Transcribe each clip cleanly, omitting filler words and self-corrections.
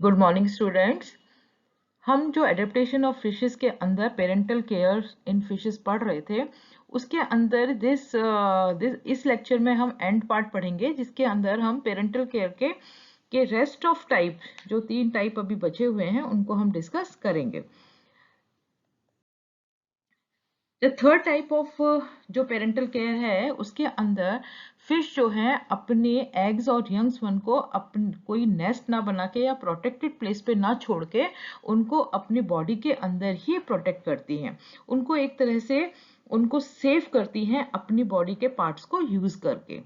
Good morning students. हम जो adaptation of fishes के अंदर पेरेंटल केयर इन फिशेस पढ़ रहे थे, उसके अंदर इस लेक्चर में हम एंड पार्ट पढ़ेंगे, जिसके अंदर हम पेरेंटल केयर के रेस्ट ऑफ टाइप, जो 3 टाइप अभी बचे हुए हैं, उनको हम डिस्कस करेंगे। द थर्ड टाइप ऑफ जो पेरेंटल केयर है, उसके अंदर फिश जो है अपने एग्स और यंग्स वन को कोई नेस्ट ना बना के या प्रोटेक्टेड प्लेस पे ना छोड़ के उनको अपनी बॉडी के अंदर ही प्रोटेक्ट करती हैं। उनको एक तरह से उनको सेव करती हैं अपनी बॉडी के पार्ट्स को यूज करके।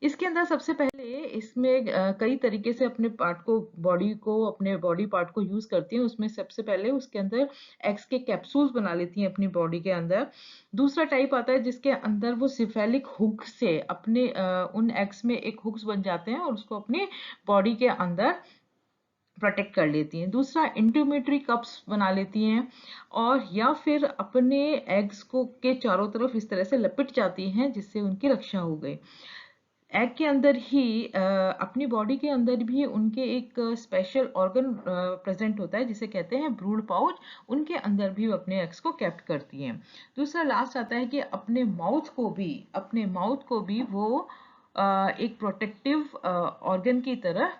इसके अंदर सबसे पहले इसमें कई तरीके से अपने अपने बॉडी पार्ट को यूज करती हैं। उसमें सबसे पहले उसके अंदर एग्स के कैप्सूल्स बना लेती हैं अपनी बॉडी के अंदर। दूसरा टाइप आता है जिसके अंदर वो सिफेलिक हुक से अपने उन एग्स में एक हुक्स बन जाते हैं और उसको अपनी बॉडी के अंदर प्रोटेक्ट कर लेती हैं। दूसरा इंट्यूमेटरी कप्स बना लेती हैं, और या फिर अपने एग्स को के चारों तरफ इस तरह से लपेट जाती हैं जिससे उनकी रक्षा हो गई। एग के अंदर ही अपनी बॉडी के अंदर भी उनके एक स्पेशल ऑर्गन प्रेजेंट होता है जिसे कहते हैं ब्रूड पाउच। उनके अंदर भी वो अपने एग्स को कैप्ट करती हैं। दूसरा लास्ट आता है कि अपने माउथ को भी वो एक प्रोटेक्टिव ऑर्गन की तरह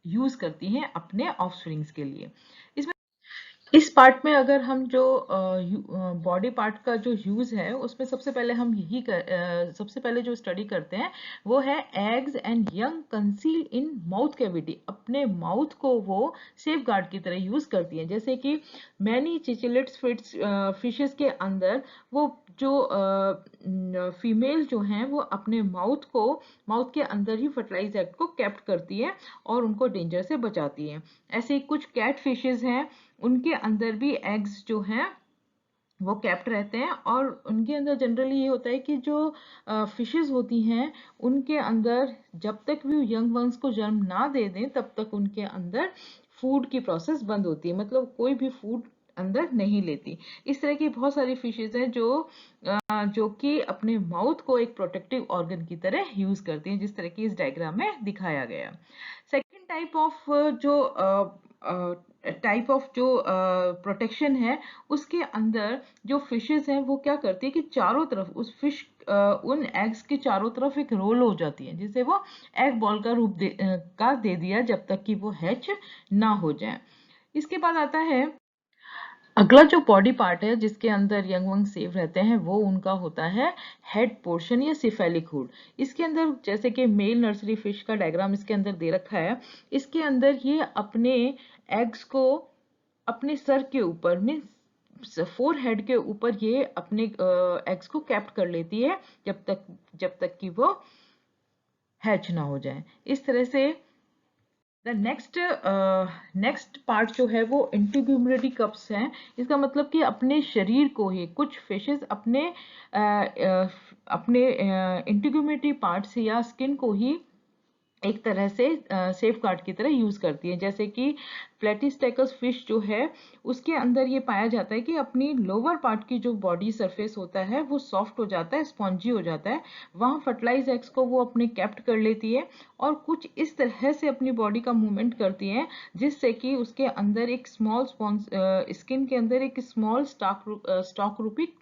यूज करती हैं अपने ऑफस्प्रिंग्स के लिए। इसमें इस पार्ट में अगर हम जो बॉडी पार्ट का जो यूज है, उसमें सबसे पहले जो स्टडी करते हैं वो है eggs and young conceal in mouth cavity. अपने माउथ को वो सेफ गार्ड की तरह यूज करती हैं। जैसे कि मैनी चिचिलेट्स फिशेस के अंदर वो जो फीमेल जो हैं वो अपने माउथ के अंदर ही फर्टिलाइज एग को कैप्ट करती है और उनको डेंजर से बचाती है। ऐसे ही कुछ कैट फिशेस हैं, उनके अंदर भी एग्स जो हैं वो कैप्ट रहते हैं, और उनके अंदर जनरली ये होता है कि जो फिशेस होती हैं उनके अंदर जब तक भी यंग वंस को जन्म ना दे दें तब तक उनके अंदर फूड की प्रोसेस बंद होती है, मतलब कोई भी फूड अंदर नहीं लेती। इस तरह की बहुत सारी फिशेस हैं जो कि अपने माउथ को एक प्रोटेक्टिव ऑर्गन की तरह यूज करती हैं, जिस तरह की इस डायग्राम में दिखाया गया। सेकेंड टाइप ऑफ जो प्रोटेक्शन है, उसके अंदर जो फिशेस हैं वो क्या करती है कि चारों तरफ उन एग्स के चारों तरफ एक रोल हो जाती है, जिसे वो एग बॉल का रूप दे दिया जब तक कि वो हैच ना हो जाए। इसके बाद आता है अगला जो बॉडी पार्ट है जिसके अंदर यंग वंग सेव रहते हैं, वो उनका होता है हेड पोर्शन या सिफेलिक हुड। इसके अंदर जैसे कि मेल नर्सरी फिश का डायग्राम इसके अंदर दे रखा है, इसके अंदर ये अपने एग्स को अपने सर के ऊपर में फोर हेड के ऊपर ये अपने एग्स को कैप्ट कर लेती है जब तक कि वो हैच ना हो जाए। इस तरह से द नेक्स्ट पार्ट जो है वो इंटीग्यूमेटरी कप्स हैं। इसका मतलब कि अपने शरीर को ही कुछ फिशेस अपने इंटीग्यूमेटरी पार्ट्स या स्किन को ही एक तरह से सेफ गार्ड की तरह यूज करती है। जैसे कि प्लेटिस्टेकस फिश जो है, उसके अंदर ये पाया जाता है कि अपनी लोअर पार्ट की जो बॉडी सरफेस होता है वो सॉफ्ट हो जाता है, स्पॉन्जी हो जाता है। वहाँ फर्टिलाइज एग्स को वो अपने कैप्ट कर लेती है और कुछ इस तरह से अपनी बॉडी का मूवमेंट करती है जिससे कि उसके अंदर एक स्किन के अंदर एक स्मॉल स्टॉक रूपी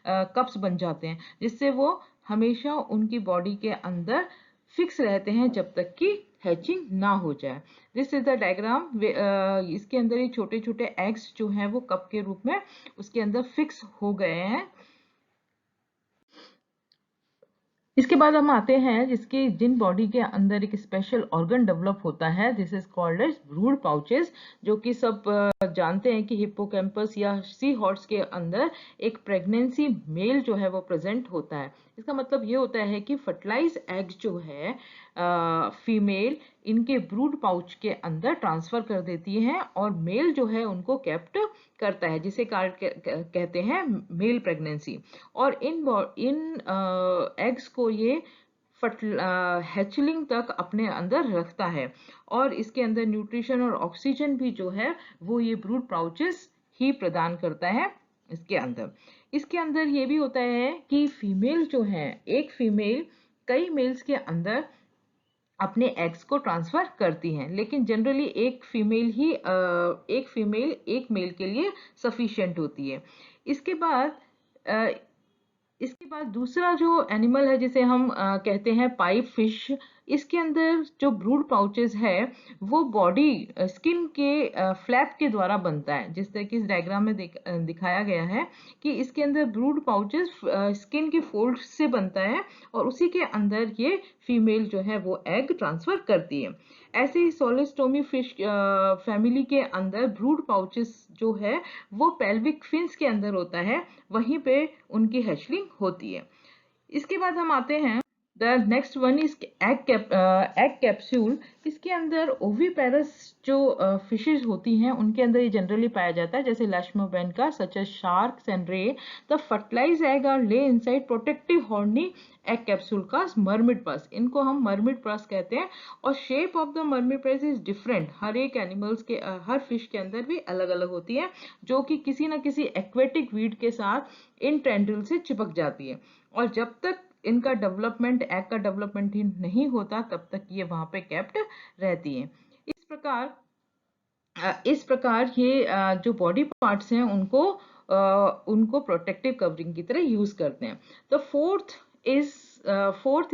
कप्स बन जाते हैं, जिससे वो हमेशा उनकी बॉडी के अंदर फिक्स रहते हैं जब तक कि हैचिंग ना हो जाए। This is the diagram. इसके अंदर ये छोटे छोटे एग्स जो हैं वो कप के रूप में उसके अंदर फिक्स हो गए हैं। इसके बाद हम आते हैं जिन बॉडी के अंदर एक स्पेशल ऑर्गन डेवलप होता है, this is called as brood pouches, जो कि सब जानते हैं कि हिप्पोकैम्पस या सी हॉर्स के अंदर एक प्रेगनेंसी मेल जो है वो प्रेजेंट होता है। इसका मतलब ये होता है कि फर्टिलाइज एग जो है फीमेल इनके ब्रूड पाउच के अंदर ट्रांसफर कर देती है और मेल जो है उनको कैप्ट करता है, जिसे कहते हैं मेल प्रेगनेंसी। और इन एग्स को ये हैचलिंग तक अपने अंदर रखता है, और इसके अंदर न्यूट्रिशन और ऑक्सीजन भी जो है वो ये ब्रूड पाउचेस ही प्रदान करता है। इसके अंदर ये भी होता है कि फीमेल जो है, एक फीमेल कई मेल्स के अंदर अपने एग्स को ट्रांसफर करती हैं, लेकिन जनरली एक फीमेल एक मेल के लिए सफिशिएंट होती है। इसके बाद अ, इसके बाद दूसरा जो एनिमल है जिसे हम कहते हैं पाइप फिश, इसके अंदर जो ब्रूड पाउचेस है वो बॉडी स्किन के फ्लैप के द्वारा बनता है, जिस तरह की इस डायग्राम में दिखाया गया है कि इसके अंदर ब्रूड पाउचेस स्किन के फोल्ड से बनता है और उसी के अंदर ये फीमेल जो है वो एग ट्रांसफर करती है। ऐसे ही सोलिस्टोमी फिश फैमिली के अंदर ब्रूड पाउचेस जो है वो पेल्विक फिन्स के अंदर होता है, वहीं पे उनकी हैचलिंग होती है। इसके बाद हम आते हैं the next one is egg capsule. इसके अंदर ओविपेरस जो फिशेज होती हैं उनके अंदर ये जनरली पाया जाता है, जैसे लैश्मोबेंका सच एज शार्क्स एंड रे। द फर्टिलाइज एग आर ले inside protective horny egg capsule का मर्मिड पस, इनको हम मर्मिड पस कहते हैं। और शेप ऑफ द मर्मिड पस इज डिफरेंट, हर एक एनिमल्स के हर फिश के अंदर भी अलग अलग होती है, जो कि किसी न किसी एक्वेटिक वीड के साथ इन टेंड्रिल से चिपक जाती है। और जब तक इनका डेवलपमेंट एग का डेवलपमेंट ही नहीं होता तब तक ये वहां पे केप्ट रहती है। इस प्रकार ये जो बॉडी पार्ट्स हैं उनको प्रोटेक्टिव कवरिंग की तरह यूज करते हैं। The fourth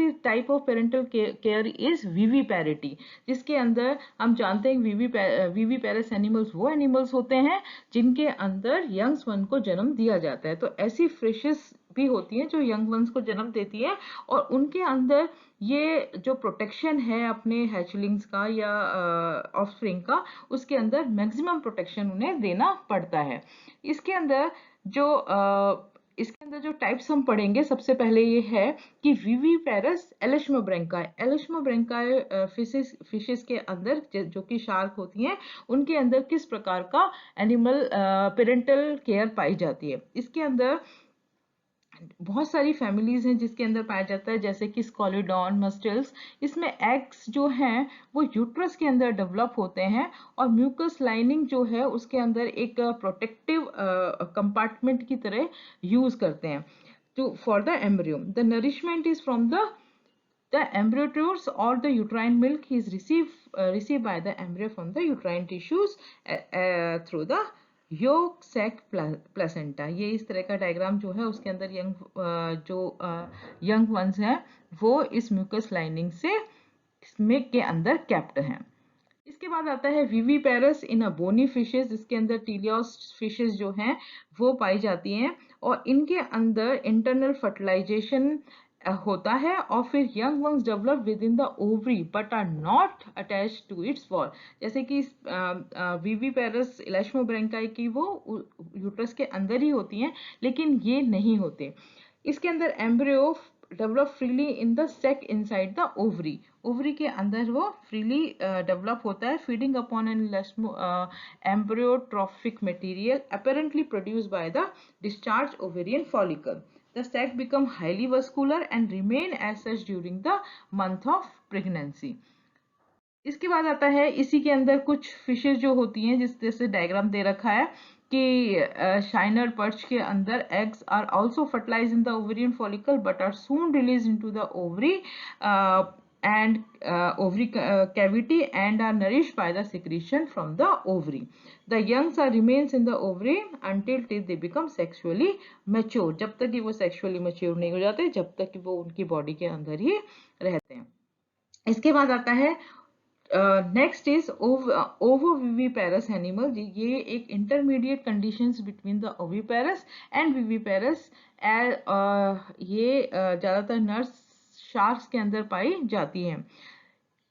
is type of parental care is viviparity, जिसके अंदर हम जानते हैं विविपेरस एनिमल्स वो एनिमल्स होते हैं जिनके अंदर यंग्स वन को जन्म दिया जाता है। तो ऐसी फिशेस भी होती हैं जो यंग वंस को जन्म देती है और उनके अंदर ये जो प्रोटेक्शन है अपने हैचलिंग्स का या ऑफस्प्रिंग का, उसके अंदर मैक्सिमम प्रोटेक्शन उन्हें देना पड़ता है। इसके अंदर जो टाइप्स हम पढ़ेंगे, सबसे पहले ये है कि विविपेरस एलिश्मोब्रेंकाई फिशेस के अंदर जो कि शार्क होती हैं उनके अंदर किस प्रकार का एनिमल पेरेंटल केयर पाई जाती है। इसके अंदर बहुत सारी फैमिलीज हैं जिसके अंदर पाया जाता है, जैसे कि स्कॉलिडॉन, मस्टल्स। इसमें एग्स जो हैं वो यूट्रस के अंदर डेवलप होते हैं और म्यूकस लाइनिंग जो है उसके अंदर एक प्रोटेक्टिव कंपार्टमेंट की तरह यूज करते हैं to for the embryo. The nourishment is from the embryo tubes or the uterine milk is received by the embryo from the uterine tissues through the yolk sac placenta. ये इस तरह का diagram जो है उसके अंदर यंग वंस हैं वो इस म्यूकस लाइनिंग से स्मेक के अंदर कैप्ट हैं। इसके बाद आता है विविपेरस इन बोनी फिशेस। इसके अंदर टीलियोस फिशेस जो हैं वो पाई जाती हैं और इनके अंदर इंटरनल फर्टिलाइजेशन होता है और फिर young ones develop within the ovary but are not attached to its wall. जैसे कि विविपेरस इलेश्मोब्रेंकाई की वो यूट्रस के अंदर ही होती हैं, लेकिन ये नहीं होते। इसके अंदर embryo develop freely in the sac inside the ovary. Ovary के अंदर वो फ्रीली डेवलप होता है, feeding upon an embryotrophic material apparently produced by the discharged ovarian follicle. The sac become highly vascular and remain as such during the month of pregnancy. इसके बाद आता है इसी के अंदर कुछ फिशेस जो होती हैं, जिस जैसे डायग्राम दे रखा है कि शाइनर पर्च के अंदर eggs are also fertilized in the ovarian follicle but are soon release into the ovary and ovary cavity and are nourished by the secretion from the ovary. The youngs are remains in the ovary until they become sexually mature. जब तक कि वो sexually mature नहीं हो जाते, जब तक कि वो उनकी बॉडी के अंदर ही रहते हैं। इसके बाद आता है नेक्स्ट इज ओवोविविपेरस एनिमल। ये एक intermediate conditions between the oviparous and viviparous. ये ज्यादातर नर्स शार्क्स के अंदर पाई जाती हैं।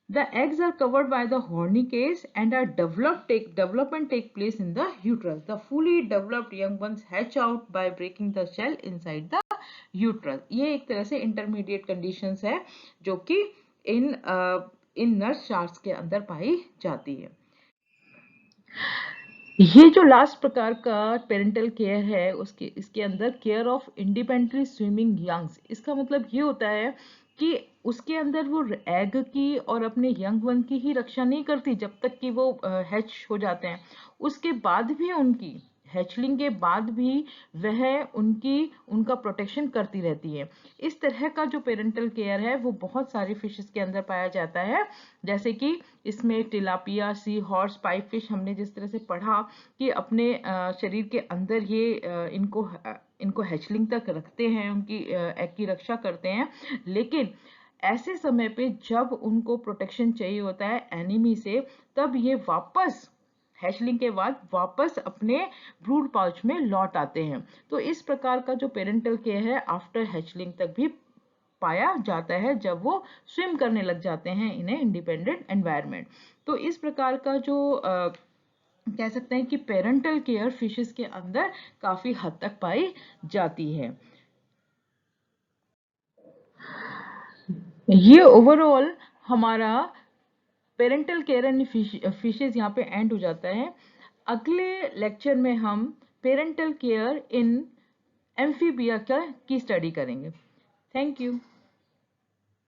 The eggs are covered by the horny case and are development take place in the uterus. The fully developed young ones hatch out by breaking the shell inside the uterus. ये एक तरह से intermediate conditions है जो कि इन nurse sharks के अंदर पाई जाती है। ये जो लास्ट प्रकार का पेरेंटल केयर है इसके अंदर care of independently swimming youngs. इसका मतलब ये होता है कि उसके अंदर वो एग की और अपने यंग वन की ही रक्षा नहीं करती जब तक कि वो हैच हो जाते हैं, उसके बाद भी उनकी हैचलिंग के बाद भी वह उनका प्रोटेक्शन करती रहती है। इस तरह का जो पेरेंटल केयर है वो बहुत सारी फिशेस के अंदर पाया जाता है, जैसे कि इसमें tilapia, sea horse, pipe fish, हमने जिस तरह से पढ़ा कि अपने शरीर के अंदर ये इनको हैचलिंग तक रखते हैं, उनकी एग की रक्षा करते हैं। लेकिन ऐसे समय पे जब उनको प्रोटेक्शन चाहिए होता है एनिमी से, तब ये वापस हैचलिंग के बाद वापस अपने ब्रूड पाउच में लौट आते हैं। तो इस प्रकार का जो पेरेंटल केयर है आफ्टर हैचलिंग तक भी पाया जाता है, जब वो स्विम करने लग जाते हैं इन ए इंडिपेंडेंट एनवायरनमेंट। तो इस प्रकार का जो कह सकते हैं कि पेरेंटल केयर फिशेस के अंदर काफी हद तक पाई जाती है। ये ओवरऑल हमारा पेरेंटल केयर एंड फिशेस यहाँ पे एंड हो जाता है। अगले लेक्चर में हम पेरेंटल केयर इन एम्फीबिया की स्टडी करेंगे। Thank you.